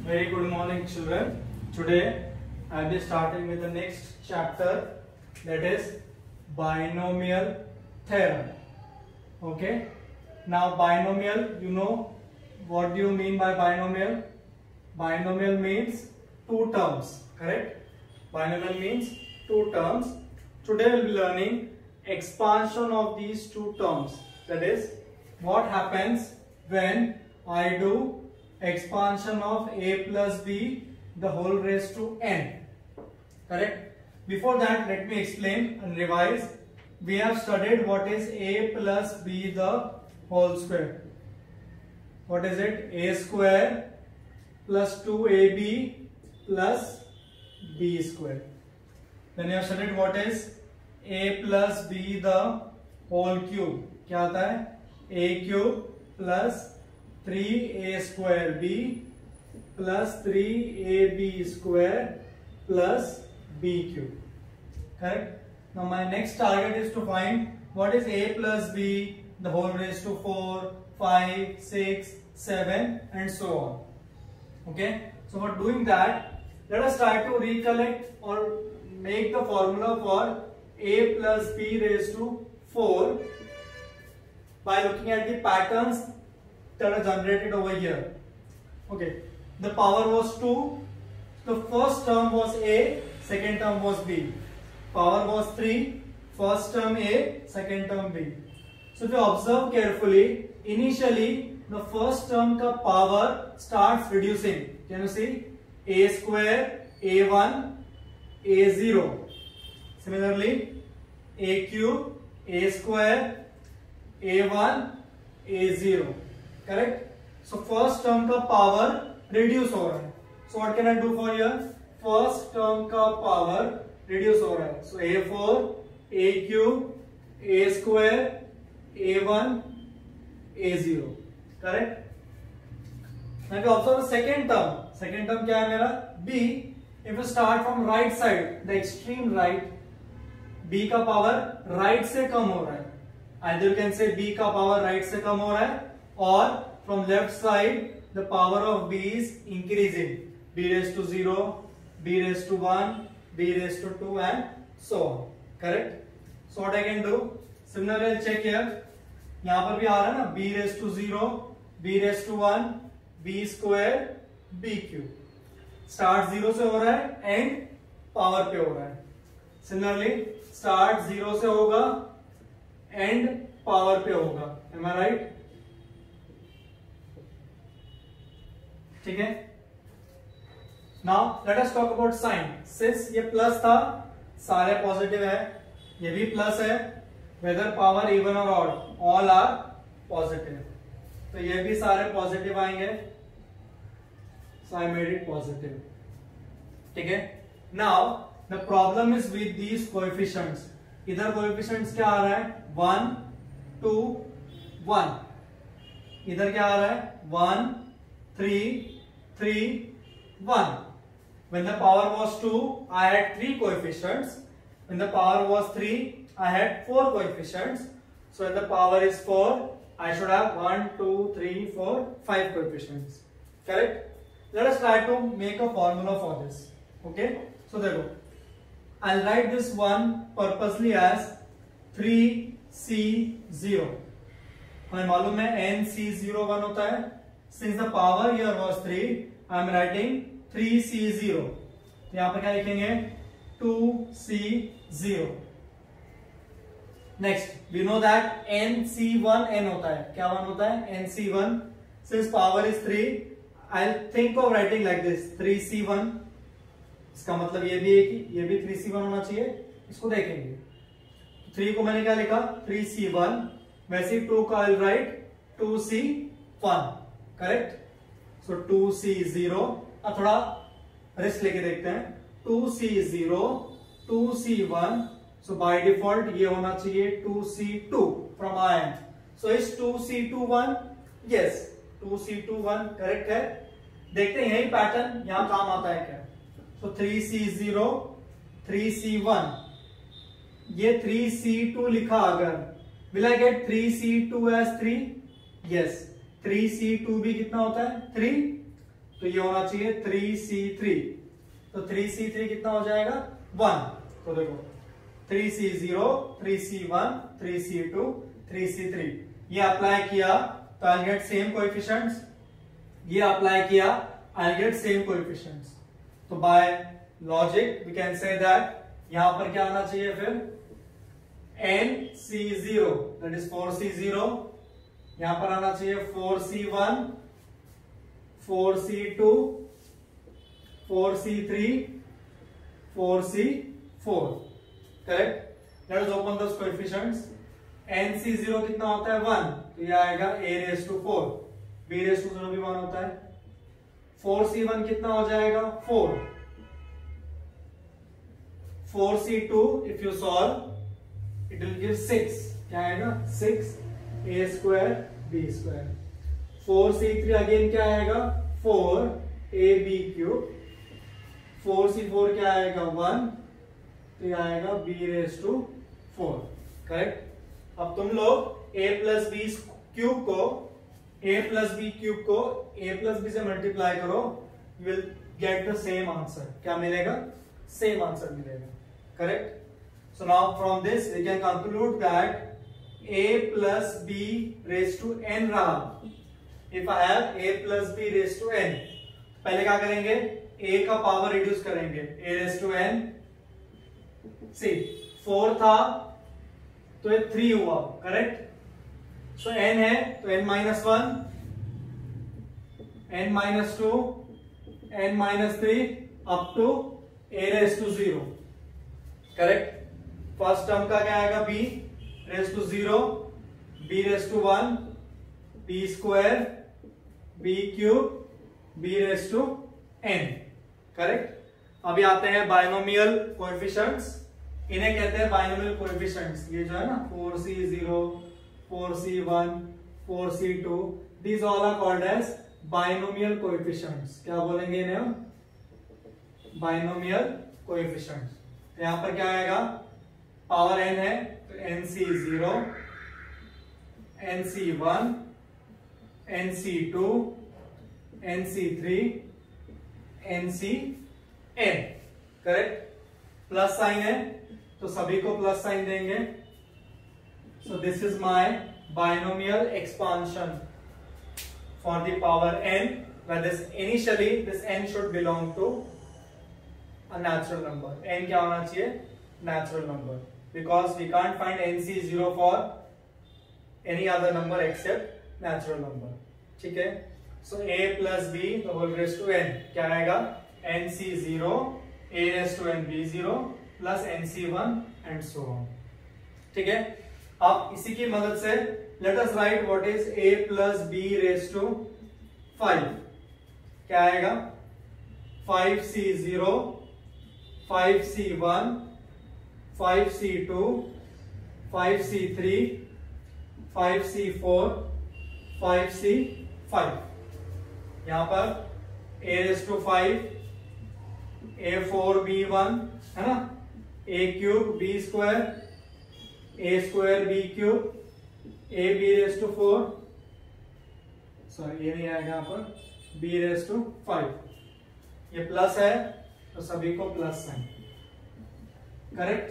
Very good morning, children. Today I will be starting with the next chapter, that is binomial theorem. Okay. Now binomial, you know what do you mean by binomial? Binomial means two terms, correct? Binomial means two terms. Today we will be learning expansion of these two terms. That is, what happens when I do expansion of a plus b the whole raised to n, correct? Before that, let me explain and revise. We have studied what is a plus b the whole square. What is it? A square plus 2ab plus b square. Then you have studied what is a plus b the whole cube. क्या आता है? a cube plus 3a square b plus 3ab square plus b cube. Correct? Now my next target is to find what is a plus b the whole raised to 4, 5, 6, 7 and so on. Okay? So for doing that, let us try to recollect or make the formula for a plus b raised to 4 by looking at the patterns that are generated over here. Okay, the power was 2. The first term was a, second term was b. Power was 3. First term a, second term b. So if you observe carefully, initially the first term ka power starts reducing. Can you see? A square, a1, a0. Similarly, a cube, a square, a1, a0. Correct? So first term का power reduce हो रहा है. So what can I do for here? First term का power reduce हो रहा है. So a4, a cube, a square, a1, a0. Correct? Now if you observe the second term. Second term क्या है मेरा? b. If you start from right side, the extreme right, b का power right से कम हो रहा है. Either you can say b का power right से कम हो रहा है, or from left side the power of b is increasing. b raised to 0, b raised to 1, b raised to 2 and so on. Correct? So what I can do? Similarly, I'll check here. यहाँ पर भी आ रहा है ना, b raised to 0, b raised to 1, b square, b cube. Start 0 से हो रहा है, end power पे हो रहा है. Similarly, start 0 से होगा, end power पे होगा. Am I right? ठीक है. Now let us talk about sign. Since ये प्लस था, सारे पॉजिटिव है, ये भी प्लस है, whether power even or odd, all are positive. तो ये भी सारे पॉजिटिव आएंगे. So I made it positive. ठीक है. Now the problem is with these coefficients. इधर coefficients क्या आ रहा है? 1, 2, 1. इधर क्या आ रहा है? 1, 3, 3, 1. When the power was 2, I had 3 coefficients. When the power was 3, I had 4 coefficients. So when the power is 4, I should have 1, 2, 3, 4, 5 coefficients. Correct? Let us try to make a formula for this. Okay? So there you go. I'll write this one purposely as 3C0. हमें मालूम है NC01 होता है. Since the power here was 3, I am writing 3C0. तो यहाँ पर क्या लिखेंगे? 2C0. Next, we know that NC1N होता है. क्या 1 होता है? NC1. Since power is 3, I'll think of writing like this 3C1. इसका मतलब ये भी है कि ये भी 3C1 होना चाहिए. इसको देखेंगे. 3 को मैंने क्या लिखा? 3C1. वैसे 2 का I'll write 2C1. Correct? So 2C0. अब थोड़ा रिस्क लेके देखते हैं. 2C0, 2C1. So by default ये होना चाहिए 2C2 from our end. So is 2C21? Yes. 2C21 correct है. देखते हैं यही पैटर्न यहां काम आता है क्या. So 3C0, 3C1. ये 3C2 लिखा अगर, will I get 3C2 as 3? Yes. 3C2 भी कितना होता है? 3. तो ये होना चाहिए 3C3। तो 3C3 कितना हो जाएगा 1। तो देखो 3C0, 3C1, 3C2, 3C3 ये अप्लाई किया तो आई गेट सेम कोएफिशिएंट्स, ये अप्लाई किया आई गेट सेम कोएफिशिएंट्स। तो by logic we can say that यहां पर क्या आना चाहिए फिर NC0 दैट इज 4C0, यहां पर आना चाहिए 4C1, 4C2, 4C3, 4C4। Correct. Let us open those coefficients. NC0 कितना होता है 1, तो ये आएगा A⁴, B⁴ भी 1 होता है। 4C1 कितना हो जाएगा 4, 4C2 if you solve it will give 6, क्या आएगा 6A² B²। 4C3 अगेन क्या आएगा 4AB³। 4C4 क्या आएगा 1, तो ये आएगा B⁴। करेक्ट। अब तुम लोग a प्लस बी क्यूब को a प्लस बी से मल्टीप्लाई करो, you will get the same answer. क्या मिलेगा सेम आंसर मिलेगा। Correct. So now from this we can conclude that a plus b raise to n रहा। If I have a plus b raise to n, पहले क्या करेंगे a का power reduce करेंगे, a raise to n। सी 4 था तो ये 3 हुआ। करेक्ट। सो n है तो n minus 1, n minus 2, n minus 3 up to a raise to 0। Correct. First term का क्या आएगा b raise to 0, b raise to 1, b², b³ b raise to n। Correct. अभी आते हैं बाइनोमियल कोएफिशिएंट्स। इन्हें कहते हैं बाइनोमियल कोएफिशिएंट्स। ये जो है ना 4C0, 4C1, 4C2, these all are called as binomial coefficients। क्या बोलेंगे इन्हें हम बाइनोमियल कोएफिशिएंट्स। तो यहां पर क्या आएगा पावर n है तो NC0, NC1, NC2, NC3, NCn। Correct. Plus sign है तो सभी को प्लस साइन देंगे। So this is my binomial expansion for the power n, where this initially this n should belong to a natural number। n क्या होना चाहिए natural number, because we can't find NC0 for any other number except natural number। ठीक है। सो a plus b the whole raised to n क्या आएगा NC0 a raised to n b0 plus NC1 and so on. ठीक है। अब इसी की मदद से let us write what is a plus b raise to 5। क्या आएगा 5C0, 5C1, 5C2, 5C3, 5C4, 5C5। यहां पर a रेज टू 5, A4B1 है ना, A³ B², A² B³ AB raise to 4, sorry ये नहीं आएगा यहां पर, B रेज टू 5। ये प्लस है तो सभी को प्लस साइन। करेक्ट।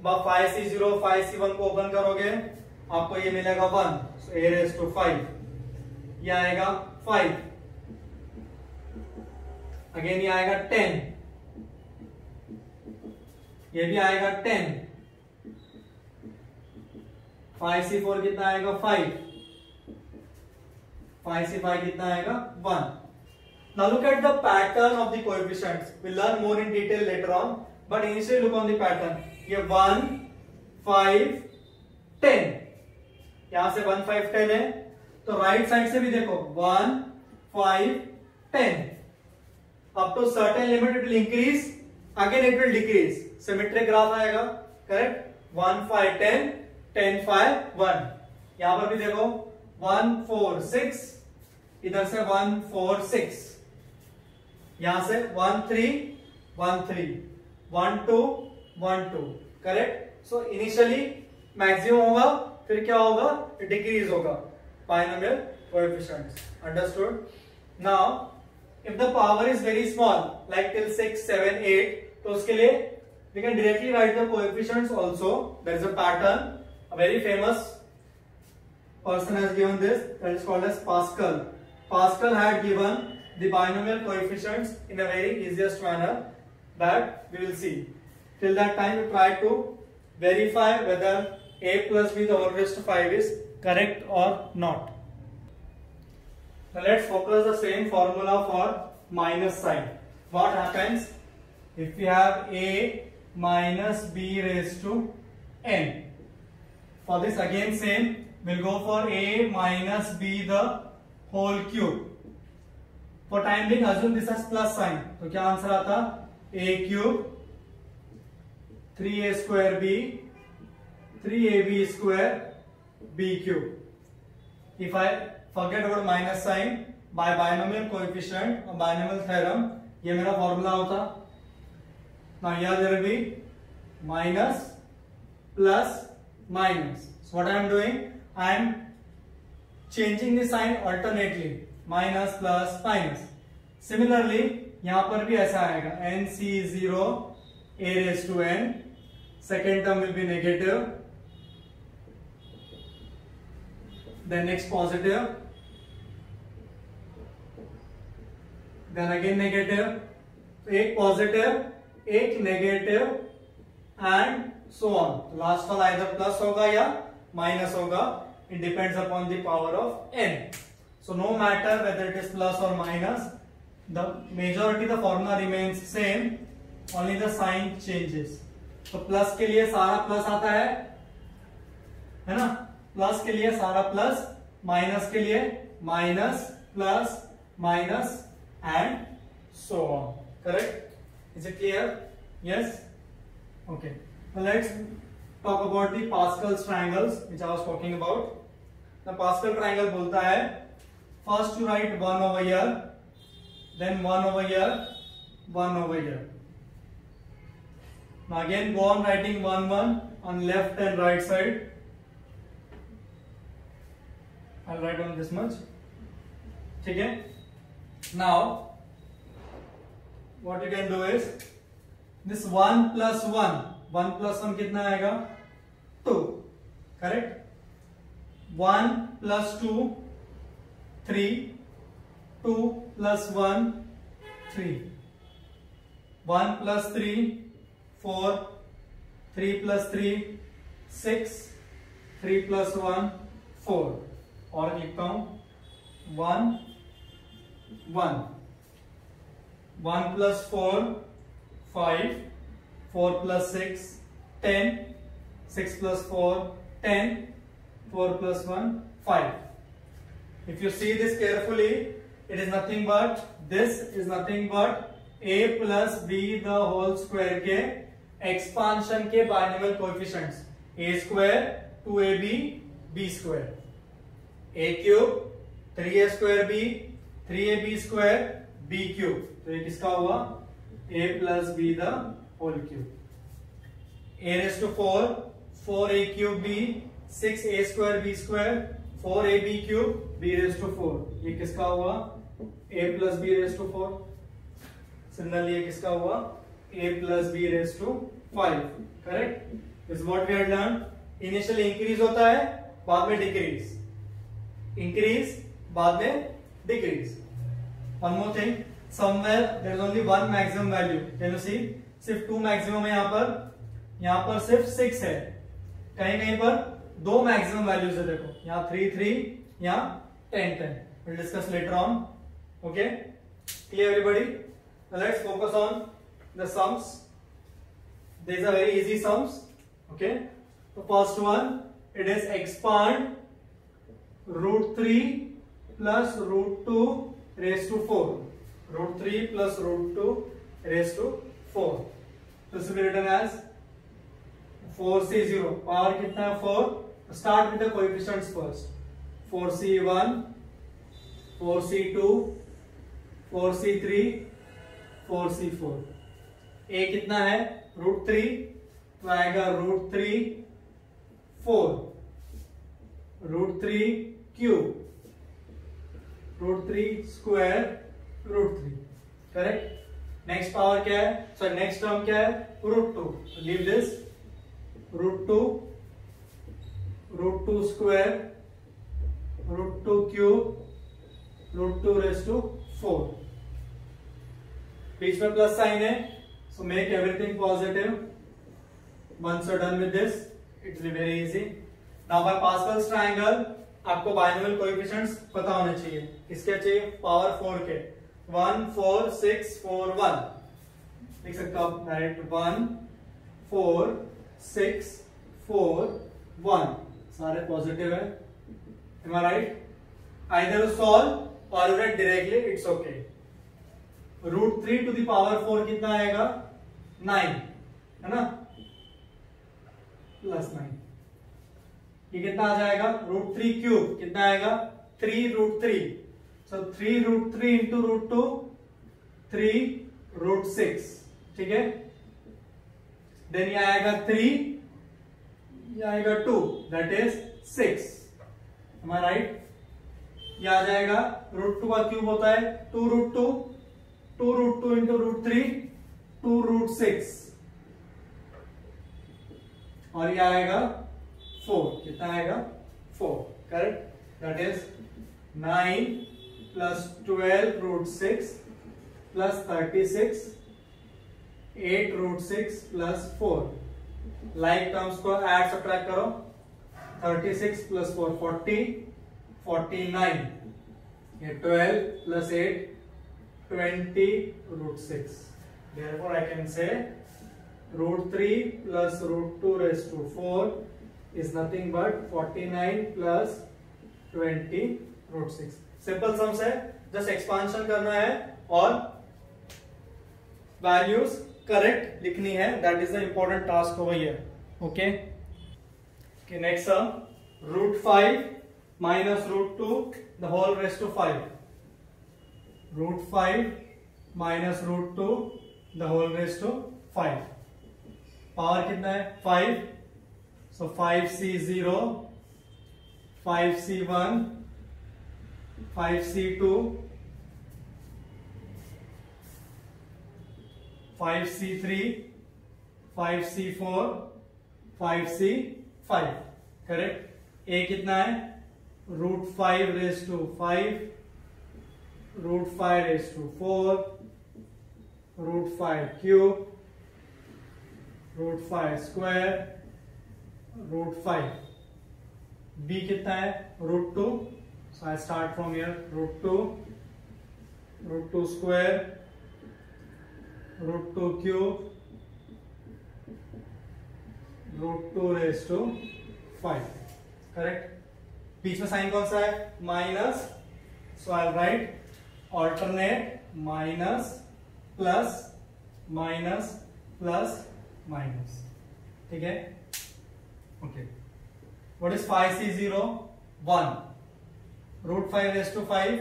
अब 5C0, 5C1 को ओपन करोगे आपको ये मिलेगा 1, so A रेज टू 5, ये आएगा 5, अगेन ये आएगा 10, ये भी आएगा 10, 5C4 कितना आएगा 5, 5C5 कितना आएगा 1। Now look at the pattern of the coefficients. We'll learn more in detail later on, but initially look on the pattern। ये 1, 5, 10, यहां से 1, 5, 10 है तो राइट साइड से भी देखो 1, 5, 10 up to certain limit it will increase, again it will decrease, symmetric graph आएगा। Correct. 1, 5, 10, 10, 5, 1। यहां पर भी देखो 1, 4, 6, इधर से 1, 4, 6, यहां से 1, 3, 1, 3, 1, 2, 1, 2। करेक्ट। सो इनिशियली मैक्सिमम होगा, फिर क्या होगा डिक्रीज होगा, binomial coefficients. Understood? Now, if the power is very small, like till 6, 7, 8, तो उसके लिए we can directly write the coefficients also. There is a pattern. A very famous person has given this, that is called as Pascal. Pascal had given the binomial coefficients in a very easiest manner that we will see. Till that time, we try to verify whether a plus b the whole raised to 5 is correct or not. Now let's focus the same formula for minus sign. What happens if we have a minus b raised to n? For this again same, we'll go for a minus b the whole cube. For time being, assume this as plus sign. तो क्या answer आता? a cube 3a square b 3ab square b cube. If I forget about minus sign, by binomial coefficient or binomial theorem, ये मेरा formula होता. Now here there will be minus plus minus. So what I am doing? I am changing the sign alternately. Minus plus minus. Similarly, यहां पर भी ऐसा आएगा nc0 a raised to n. Second term will be negative. Then next positive. Then again negative. एक positive, एक negative, and so on. Last वाला either plus होगा या minus होगा. It depends upon the power of n. So no matter whether it is plus or minus, the majority the formula remains same, only the sign changes. तो plus के लिए सारा plus आता है ना? प्लस के लिए सारा प्लस, माइनस के लिए minus, plus, minus and so on. Correct? Is it clear? Yes? Okay. Now let's talk about the Pascal's triangles which I was talking about. The Pascal triangle बोलता है first you write 1 over here, then 1 over here, 1 over here. Now again go on writing 1 1 on left and right side. I'll write on this much. ठीक है? Now what you can do is this 1 plus 1, 1 plus 1 कितना आएगा? 2. Correct? 1 plus 2 3, 2 plus 1 3, 1 plus 3 4, 3 plus 3 6, 3 plus 1 4. और लिखता हूं 1 1, 1 plus 4 5, 4 plus 6 10, 6 plus 4 10, 4 plus 1 5. If you see this carefully, it is nothing but, this is nothing but a plus b the whole square के expansion के binomial coefficients. A square 2ab b square. A cube 3a square b 3ab square b cube. तो ये किसका हुआ? a plus b the whole cube. A raised to 4 4a cube b 6a square b square 4ab cube b raised to 4. ये किसका हुआ? a plus b raised to 4. Similarly ये किसका हुआ? a plus b raised to 5. Correct? This is what we had learned. Initially increase होता है, बाद में decrease. Increase, बाद में decrease. One more thing. Somewhere there is only one maximum value. Can you see? सिर्फ 2 maximum है यहाँ पर सिर्फ 6 है. कहीं पर 2 maximum values है. देखो यहाँ 3 3, यहाँ 10 10. We'll discuss later on. Okay? Clear everybody? Now let's focus on the sums. These are very easy sums. Okay? The first one, it is expand root 3 plus root 2 raised to 4. Root 3 plus root 2 raised to 4. This will be written as 4c0. Power कितना है? 4. Start with the coefficients first. 4c1, 4c2, 4c3, 4c4. a कितना है? Root 3. तो आएगा root 3 4, root 3 cube, √3 square √3, correct. Next power क्या है, sorry next term क्या है, √2, लीव दिस, √2 स्क्वायर √2 क्यूब √2⁴, बीच में प्लस साइन है, so make everything positive. Once you're done with this, it will be very easy. Now by Pascal's triangle आपको binomial coefficients पता होने चाहिए। किसके चाहिए, पावर 4 के, 1 4 6 4 1, लिख सकते हो आप डायरेक्ट, 1 4 6 4 1, सारे पॉजिटिव है। Am I right? Either solve or write directly, it's okay. √3 to the power 4 कितना आएगा, 9, है ना, +9, ये कितना आ जाएगा, √3 क्यूब कितना आएगा, 3√3, so 3√3 into √2, 3√6, ठीक है। देन ये आएगा 3, ये आएगा 2, that is 6, am I right? ये आ जाएगा, √2 का क्यूब होता है 2√2, 2√2 into √3, 2√6, और ये आएगा 4, कितना आएगा, 4, correct, that is 9 + 12√6 + 36, 8√6 + 4, like terms को ऐड सब्ट्रैक्ट करो, 36 + 4 40, 49, ये 12 + 8 20√6, therefore I can say √3 + √2⁴ is nothing but 49 + 20√6। Simple sums है, जस्ट एक्सपांशन करना है और वैल्यूज करेक्ट लिखनी है, that is the important task over here, okay. Next sum, √5 - √2 the whole raised to 5, √5 - √2 the whole raised to 5, power कितना है, 5, so 5c0, 5c1, 5c2, 5c3, 5c4, 5c5, correct. ए कितना है, √5 raised to 5, √5 raised to 4, √5 cube, √5 square, √5। बी कितना है, √2, so I start from here, √2 square, √2 cube, √2 raised to 5, correct. बीच में sign कौन सा है, minus, so I'll write alternate minus plus minus plus minus, ठीक है, okay. What is 5c0, 1, √5 raised to 5,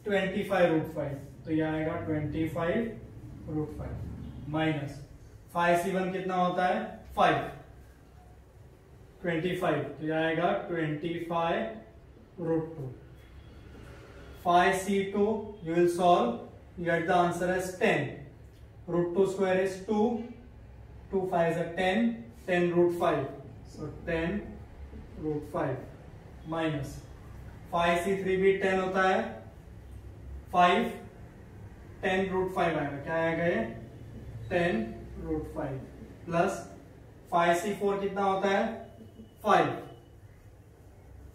25√5, तो ये आएगा 25√5, माइनस 5c1 कितना होता है, 5, 25, तो ये आएगा 25√2, 5c2 you will solve, you get the answer as 10, √2 square is 2, 2 5 is 10, 10√5, so 10√5, minus 5c3 भी 10 होता है, 5, 10√5 आएगा, क्या आएगा ये, 10√5, प्लस 5c4 कितना होता है, 5,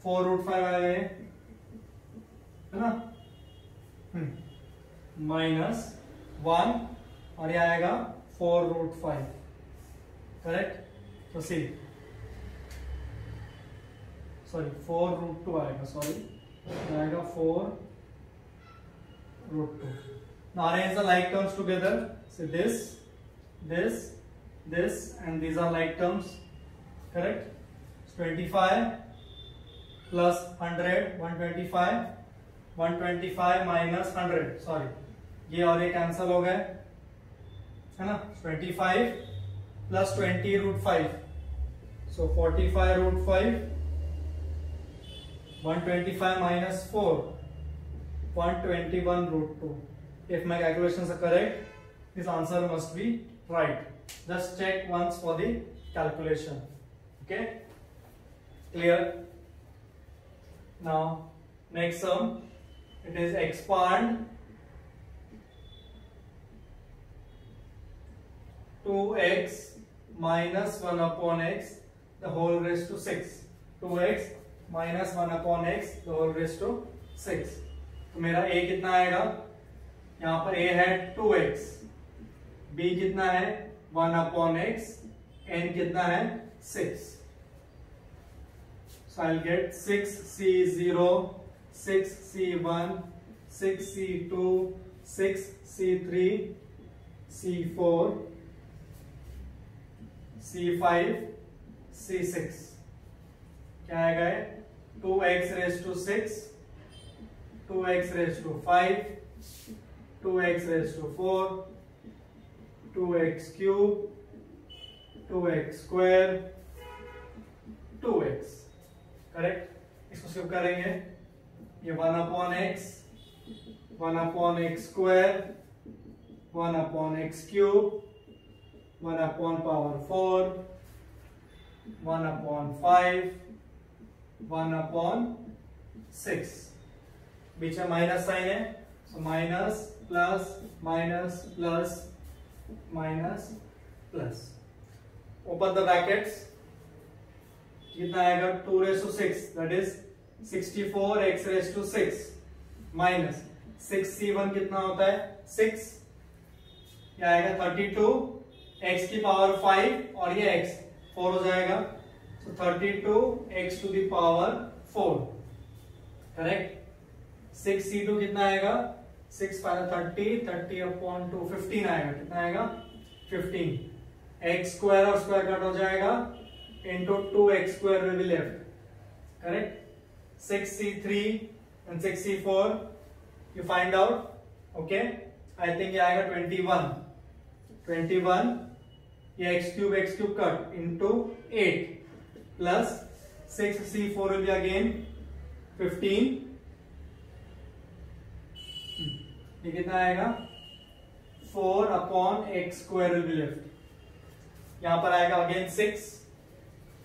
4√5 आएगा ये, है ना, माइनस 1, और ये आएगा 4√5, करेक्ट। तो सी, सॉरी 4√2 आएगा, सॉरी आएगा 4√2। Now arrange the like terms together. So this, and these are like terms, correct? So 25 plus 100, 125, 125 minus 100, sorry, ये और ये कैंसल हो गए, है ना। 25 plus 20√5, so 45√5 125 minus 4, 121 root 2. If my calculations are correct, this answer must be right. Just check once for the calculation. Okay, clear? Now next sum, it is expand 2x minus 1 upon x the whole raised to 6. 2x minus 1 upon x the whole raised to 6. तो मेरा a कितना आएगा? यहाँ पर a है 2x, b कितना है 1 upon x, n कितना है 6. So I'll get 6c0, 6c1, 6c2, 6c3, c4, c5, c6. क्या आएगा? 2x raised to 6, 2x raised to 5, 2x raised to 4, 2x cube, 2x square, 2x. Correct? इसको skip करेंगे. ये 1 upon x, 1 upon x square, 1 upon x cube, 1 upon power 4, 1 upon 5, 1 upon 6. बीच में minus sign है, so minus plus minus plus minus plus. Open the brackets. कितना आएगा? 2 raised to 6, that is 64x raised to 6 minus 6c1 कितना होता है? 6. क्या आएगा? 32 x की पावर 5 और ये x 4 हो जाएगा. So 32 x to the power 4. Correct? 6c2 कितना आएगा? 6 5 30, 30 upon 2 15 आएगा. कितना आएगा? 15. x स्क्वायर और स्क्वायर कट हो जाएगा. Into 2x square will be left. Correct? 6c3 and 6c4 you find out. Okay? I think ये आएगा 21. 21 ये x cube cut into 8 plus 6c4 will be again 15. ये कितना आएगा? 4 upon x square will be left. यहाँ पर आएगा again 6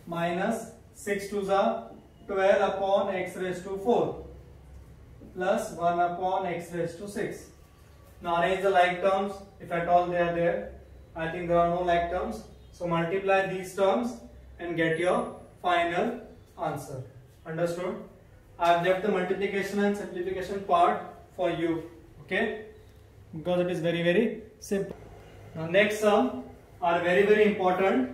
minus 6 to the 12 upon x raised to 4 plus 1 upon x raised to 6. Now arrange the like terms if at all they are there. I think there are no like terms. So multiply these terms and get your final answer. Understood? I have left the multiplication and simplification part for you. Okay? Because it is very simple. Now next sum are very important.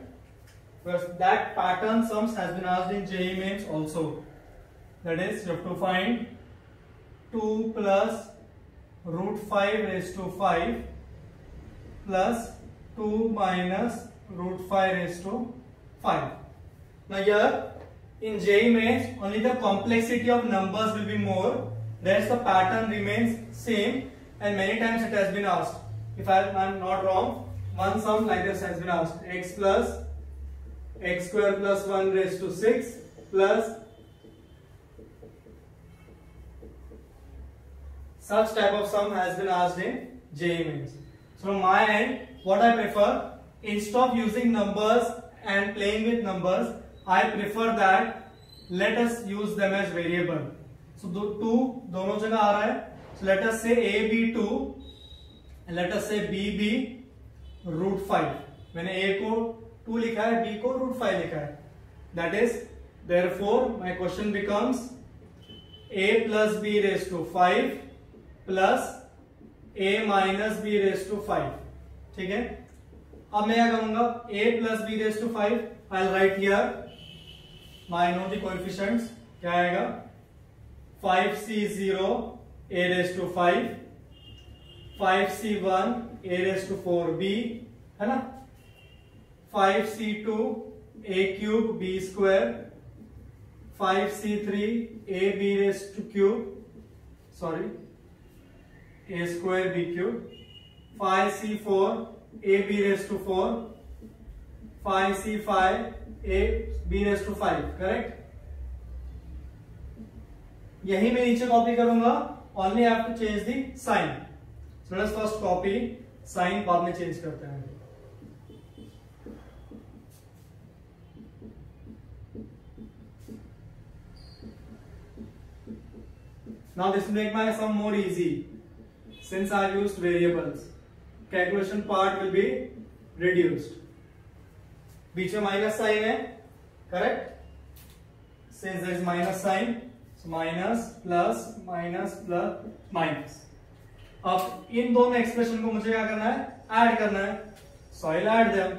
Because that pattern sums has been asked in JEE Mains also. That is, you have to find 2 plus root 5 raised to 5 plus 2 minus root 5 raised to 5. Now here in JEE Mains only the complexity of numbers will be more. There's the pattern remains same, and many times it has been asked. If I am not wrong, one sum like this has been asked: x plus x square plus 1 raised to 6 plus such type of sum has been asked in JEE Mains. So from my end, what I prefer, instead of using numbers and playing with numbers, I prefer that let us use them as variable. So 2 दोनों जगह आ रहा है. So let us say a be 2 and let us say b be root 5. मैंने a को 2 लिखा है, b को root 5 लिखा है. That is, therefore my question becomes a plus b raised to 5 plus a minus b raised to 5. ठीक है? अब मैं क्या करूंगा? a plus b raised to 5. I'll write here my know the coefficients. क्या आएगा? 5c0 a raised to 5, 5c1 a raised to 4b, है ना? 5c2 a cube b square, 5c3 a b raised to cube, sorry, a square b cube, 5c4 a b raised to 4, 5c5 a b raised to 5, correct? यही मैं नीचे copy करूंगा, only have to change the sign. So let's first copy, sign बाद में change करते हैं। Now this will make my sum more easy since I used variables. Calculation part will be reduced. बीच में minus sign है, correct? Since there is minus sign, so minus plus minus plus minus. अब इन दोनों expression को मुझे क्या करना है? Add करना है. So I'll add them.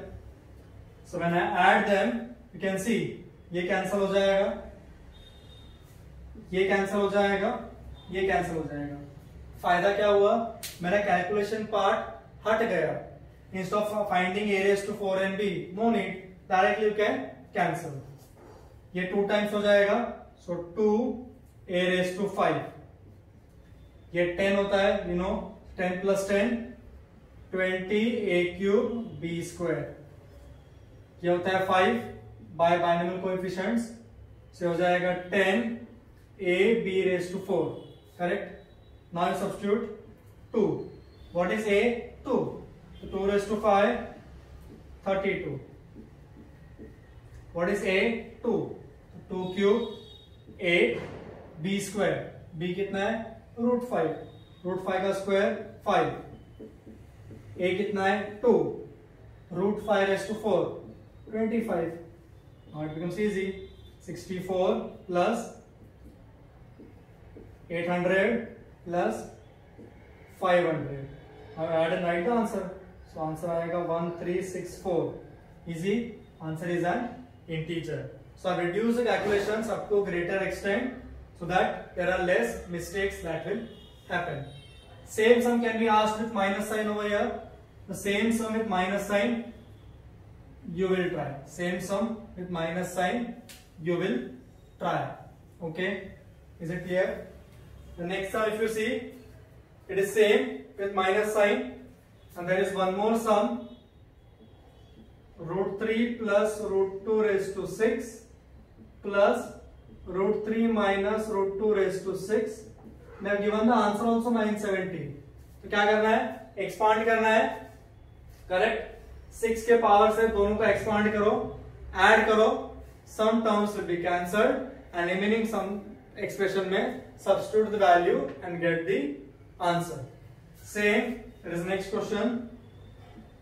So when I add them, you can see ये कैंसिल हो जाएगा, ये कैंसिल हो जाएगा, ये कैंसिल हो जाएगा. फायदा क्या हुआ? मेरा कैलकुलेशन पार्ट हट गया. Instead of finding a raised to 4 and b, no need, directly you can cancel. ये 2 times हो जाएगा, so 2 a raised to 5. ये 10 होता है, you know, 10 plus 10 20 a cube b square. ये होता है 5 by binomial coefficients, से हो जाएगा 10 a b raised to 4. Correct? Now you substitute 2. What is a? 2. So 2 raised to 5, 32. What is a? 2. So 2 cube 8, b square. b कितना है? Root 5. Root 5 का square 5. a कितना है? 2. Root 5 raised to 4, 25. Now it becomes easy. 64 plus 800 plus 500. Now add and write the answer. So answer आएगा 1364. Easy. Answer is an integer. So I reduce the calculations up to greater extent so that there are less mistakes that will happen. Same sum can be asked with minus sign over here. The same sum with minus sign you will try. Same sum with minus sign you will try. Okay? Is it clear? The next sum, if you see, it is same with minus sign, and there is one more sum, root 3 plus root 2 raised to 6 plus root 3 minus root 2 raised to 6. They have given the answer also 970. तो क्या करना है? Expand करना है, correct? 6 के power से दोनों को एक्सपांड करो, ऐड करो, some terms will be cancelled and remaining some expression में substitute the value and get the answer. Same, there is next question.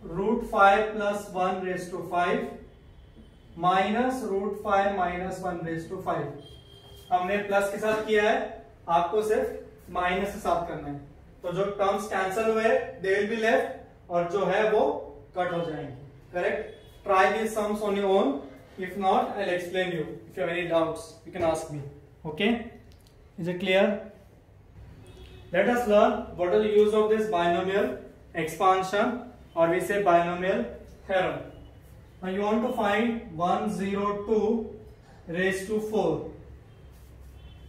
Root 5 plus 1 raised to 5 minus root 5 minus 1 raised to 5. हमने plus के साथ किया है, आपको सिर्फ minus के साथ करना है. तो जो टर्म्स कैंसिल हुए they will be left, और जो है वो कट हो जाएंगे. Correct? Try these sums on your own. If not, I'll explain you. If you have any doubts, you can ask me. Okay? Is it clear? Let us learn what is the use of this binomial expansion, or we say binomial theorem. Now you want to find 102 raised to 4.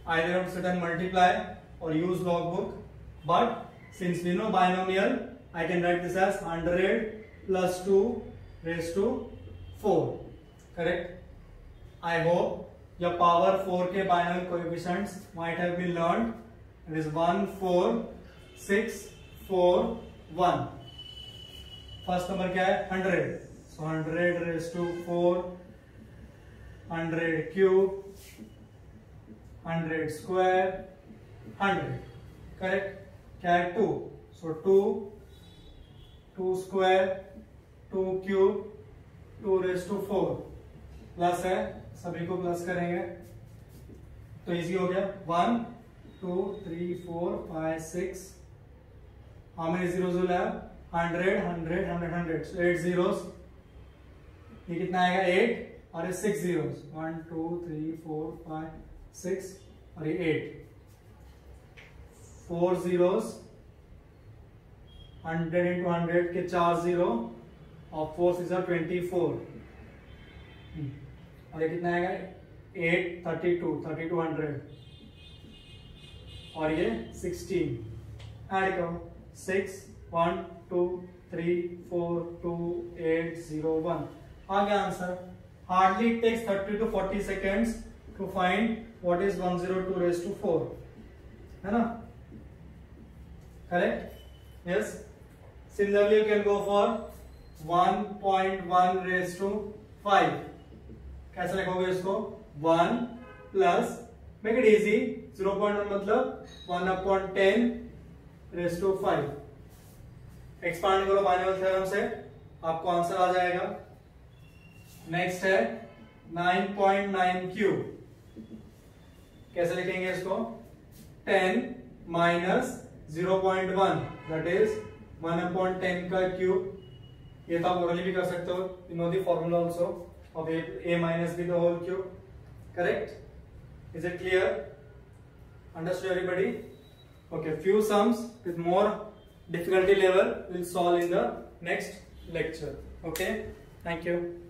Either you have to sit and multiply or use logbook. But since we know binomial, I can write this as 100 plus 2 raised to 4. Correct? I hope your power 4 के binomial coefficients might have been learned. It is 1, 4, 6, 4, 1. First number क्या है? 100. So 100 raised to 4, 100 cube, 100 square, 100. Correct? क्या है? 2. So 2, 2 square, 2 cube, 2 raised to 4. Plus है, सभी को plus करेंगे तो इजी हो गया. 1, 2, 3, 4, 5, 6. How many zeros will have? 100, 100, 100, 100. So 8 zeros. ये कितना आएगा? 8 और ये 6 zeros. 1, 2, 3, 4, 5, 6 और ये 8. 4 zeros. 100 into 100 के 4 0 और 4 6 are 24. और ये कितना आएगा? 8, 32, 3200 और ये 16. ऐड करो. 6, 1, 2, 3, 4, 2, 8, 0, 1. आ गया answer. Hardly it takes 30 to 40 seconds to find what is 102 raised to 4, है ना? Correct? Yes. Similarly, you can go for 1.1 raised to 5. कैसे लिखोगे इसको? 1 plus, make it easy, 0.1 मतलब 1/10 raised to 5. एक्सपांड करो बाइनोमियल थ्योरम से, आपको आंसर आ जाएगा. नेक्स्ट है 9.9 क्यूब. कैसे लिखेंगे इसको? 10 minus 0.1 that is 1/10 का क्यूब. ये तो आप ओरली भी कर सकते हो. You know the formula also of a minus b the whole cube. Correct? Is it clear? Understood everybody? Okay, few sums with more difficulty level we'll solve in the next lecture. Okay, thank you.